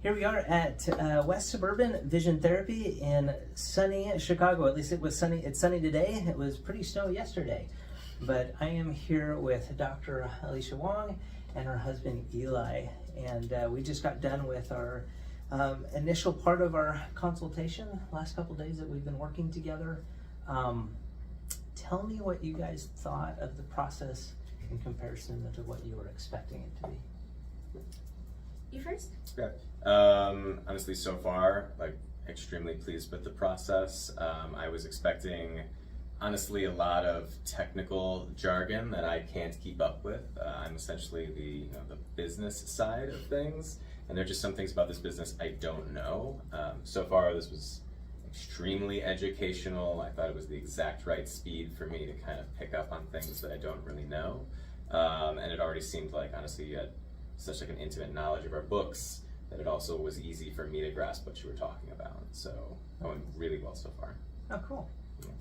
Here we are at West Suburban Vision Therapy in sunny Chicago. At least it was sunny. It's sunny today. It was pretty snowy yesterday. But I am here with Dr. Alicia Wong and her husband Eli. And we just got done with our initial part of our consultation, last couple days that we've been working together. Tell me what you guys thought of the process in comparison to what you were expecting it to be. You first? Yeah. Honestly, so far, extremely pleased with the process. I was expecting, honestly, a lot of technical jargon that I can't keep up with. I'm essentially the business side of things, and there are just some things about this business I don't know. So far, this was extremely educational. I thought it was the exact right speed for me to kind of pick up on things that I don't really know. And it already seemed like, honestly, you had such an intimate knowledge of our books that it also was easy for me to grasp what you were talking about. So it went really well so far. Oh, cool. Yeah.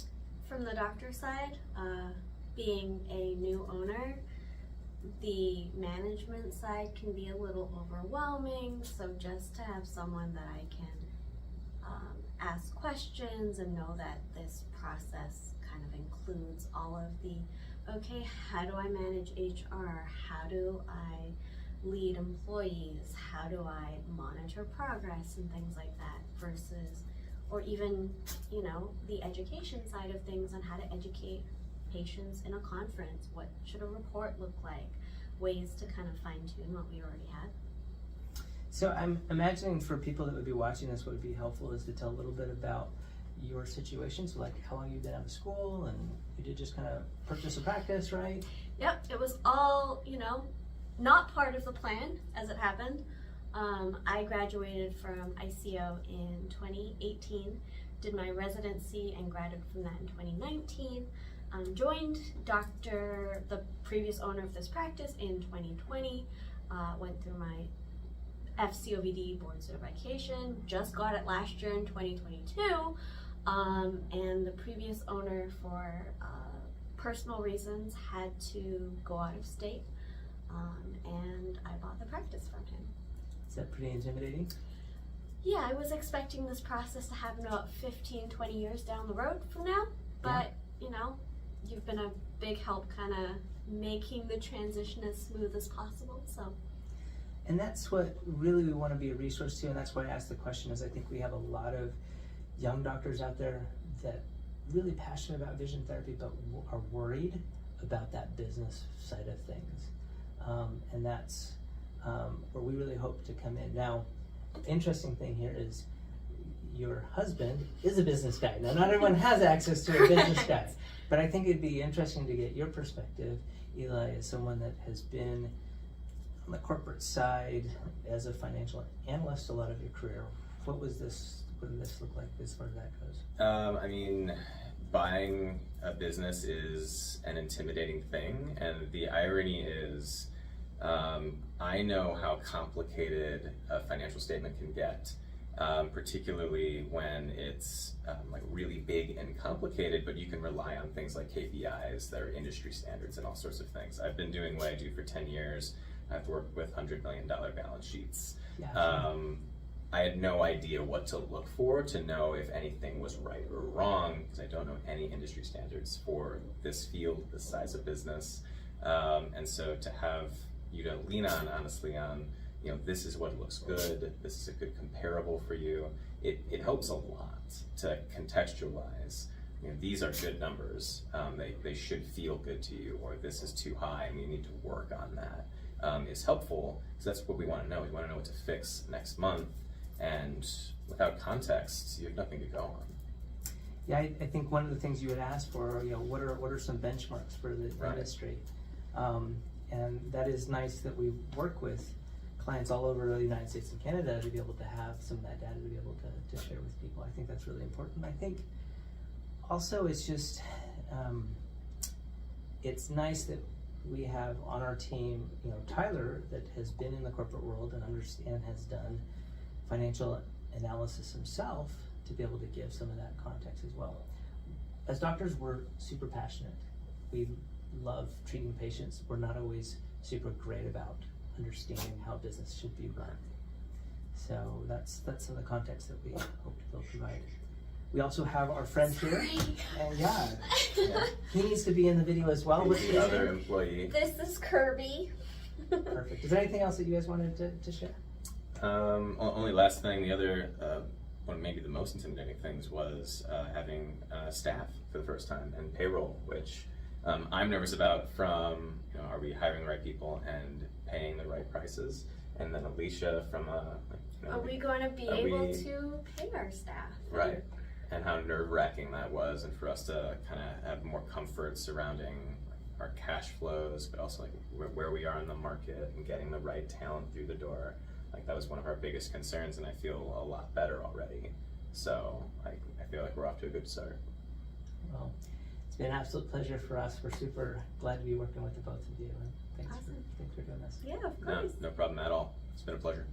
From the doctor's side, being a new owner, the management side can be a little overwhelming. So just to have someone that I can ask questions and know that this process kind of includes all of the, okay, how do I manage HR? How do I lead employees? How do I monitor progress and things like that versus, or even, the education side of things on how to educate patients in a conference. What should a report look like? Ways to kind of fine tune what we already had. So I'm imagining for people that would be watching this, what would be helpful is to tell a little bit about your situation. So like how long you've been out of school, and you did just kind of purchase a practice, right? Yep, it was all, not part of the plan as it happened. I graduated from ICO in 2018, did my residency and graduated from that in 2019. Joined the previous owner of this practice in 2020, went through my FCOVD board certification, just got it last year in 2022, and the previous owner for personal reasons had to go out of state, and I bought the practice from him. Is that pretty intimidating? Yeah, I was expecting this process to happen about 15, 20 years down the road from now, but you've been a big help kind of making the transition as smooth as possible, so. And that's what really we want to be a resource to, and that's why I asked the question, is I think we have a lot of young doctors out there that really passionate about vision therapy, but are worried about that business side of things. And that's where we really hope to come in. Now, the interesting thing here is your husband is a business guy. Now, not everyone has access to a business guy, but I think it'd be interesting to get your perspective. Eli is someone that has been on the corporate side as a financial analyst a lot of your career. What did this look like as far as that goes? Buying a business is an intimidating thing, and the irony is I know how complicated a financial statement can get, particularly when it's really big and complicated, but you can rely on things like KPIs that are industry standards and all sorts of things. I've been doing what I do for 10 years. I've worked with $100 million balance sheets. Yeah. I had no idea what to look for to know if anything was right or wrong, because I don't know any industry standards for this field, this size of business. And so to have you to lean on, honestly, on, this is what looks good, this is a good comparable for you, it helps a lot to contextualize. These are good numbers, they should feel good to you, or this is too high and you need to work on that. Is helpful, because that's what we want to know. We want to know what to fix next month, and without context, you have nothing to go on. Yeah, I think one of the things you would ask for, what are some benchmarks for the industry? And that is nice that we work with clients all over the United States and Canada to be able to have some of that data to be able to share with people. I think that's really important. I think also it's just, it's nice that we have on our team, Tyler, that has been in the corporate world and has done financial analysis himself to be able to give some of that context as well. As doctors, we're super passionate. We love treating patients. We're not always super great about understanding how business should be run. So that's some of the context that we hope they'll provide. We also have our friend here, and yeah, he needs to be in the video as well. What's The his other name? employee. This is Kirby. Perfect. Is there anything else that you guys wanted to share? Only last thing, the other, one of maybe the most intimidating things was having staff for the first time and payroll, which I'm nervous about from, are we hiring the right people and paying the right prices? And then Alicia from Are we going to be able to pay our staff? Right. And how nerve-wracking that was, and for us to kind of have more comfort surrounding our cash flows, but also like where we are in the market and getting the right talent through the door. Like that was one of our biggest concerns, and I feel a lot better already. So I feel like we're off to a good start. Well, it's been an absolute pleasure for us. We're super glad to be working with the both of you, and thanks Awesome. for doing this. Yeah, of course. No problem at all. It's been a pleasure.